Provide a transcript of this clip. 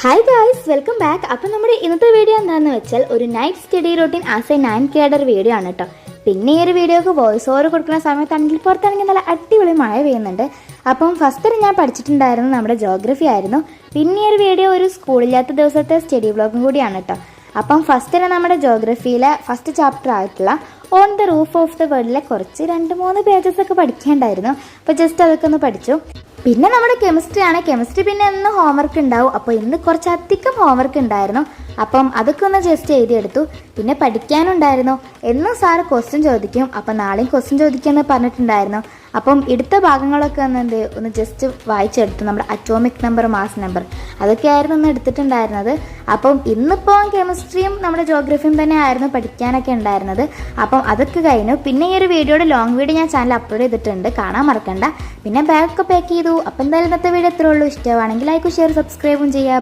Hi guys, welcome back. അപ്പോൾ നമ്മുടെ ഇന്നത്തെ വീഡിയോ എന്താണെന്ന് വെച്ചാൽ ഒരു night study routine as A 9th grader video ആണ് കേട്ടോ. പിന്നെ ഈ ഒരു വീഡിയോക്ക് വോയിസ് ഓവർ കൊടുക്കുന്ന സമയത്താണെങ്കിൽ പുറത്താണെങ്കിൽ നല്ല അടിപൊളി മഴ പെയ്യുന്നുണ്ട്. അപ്പം ഫസ്റ്റ് ഞാൻ പഠിച്ചിട്ടുണ്ടായിരുന്നു നമ്മുടെ ജോഗ്രഫി ആയിരുന്നു. പിന്നെ ഈ ഒരു വീഡിയോ ഒരു സ്കൂളില്ലാത്ത ദിവസത്തെ സ്റ്റഡി വ്ളോഗും കൂടിയാണ് കേട്ടോ. അപ്പം ഫസ്റ്റ് തന്നെ നമ്മുടെ ജോഗ്രഫിയിലെ ഫസ്റ്റ് ചാപ്റ്റർ ആയിട്ടുള്ള on the roof of the വേൾഡിലെ കുറച്ച് 2-3 പേജസ് ഒക്കെ പഠിക്കേണ്ടായിരുന്നു. അപ്പോൾ ജസ്റ്റ് അതൊക്കെ ഒന്ന് പഠിച്ചു. പിന്നെ നമ്മുടെ കെമിസ്ട്രി ആണ്. കെമിസ്ട്രി പിന്നെ ഇന്ന് ഹോംവർക്ക് ഉണ്ടാവും. അപ്പോൾ ഇന്ന് കുറച്ചധികം ഹോംവർക്ക് ഉണ്ടായിരുന്നു. അപ്പം അതൊക്കെ ഒന്ന് ജസ്റ്റ് എഴുതിയെടുത്തു. പിന്നെ പഠിക്കാനുണ്ടായിരുന്നു. എന്നും സാറ് ക്വസ്റ്റ്യൻ ചോദിക്കും. അപ്പം നാളെയും ക്വസ്റ്റ്യൻ ചോദിക്കുമെന്ന് പറഞ്ഞിട്ടുണ്ടായിരുന്നു. അപ്പം എടുത്ത ഭാഗങ്ങളൊക്കെ ഒന്ന് ജസ്റ്റ് വായിച്ചെടുത്തു. നമ്മുടെ അറ്റോമിക് നമ്പർ, മാസ് നമ്പർ, അതൊക്കെയായിരുന്നു ഒന്ന് എടുത്തിട്ടുണ്ടായിരുന്നത്. അപ്പം ഇന്നിപ്പോൾ കെമിസ്ട്രിയും നമ്മുടെ ജോഗ്രഫിയും തന്നെ ആയിരുന്നു പഠിക്കാനൊക്കെ ഉണ്ടായിരുന്നത്. അപ്പം അതൊക്കെ കഴിഞ്ഞു. പിന്നെ ഈ ഒരു വീഡിയോയുടെ ലോങ് വീഡിയോ ഞാൻ ചാനൽ അപ്ലോഡ് ചെയ്തിട്ടുണ്ട്, കാണാൻ മറക്കണ്ട. പിന്നെ ബാഗൊക്കെ പാക്ക് ചെയ്തു. അപ്പം എന്തായാലും ഇന്നത്തെ വീഡിയോ എത്രയേ ഉള്ളൂ. ഇഷ്ടമാണെങ്കിൽ ലൈക്ക്, ഷെയർ, സബ്സ്ക്രൈബും ചെയ്യാം.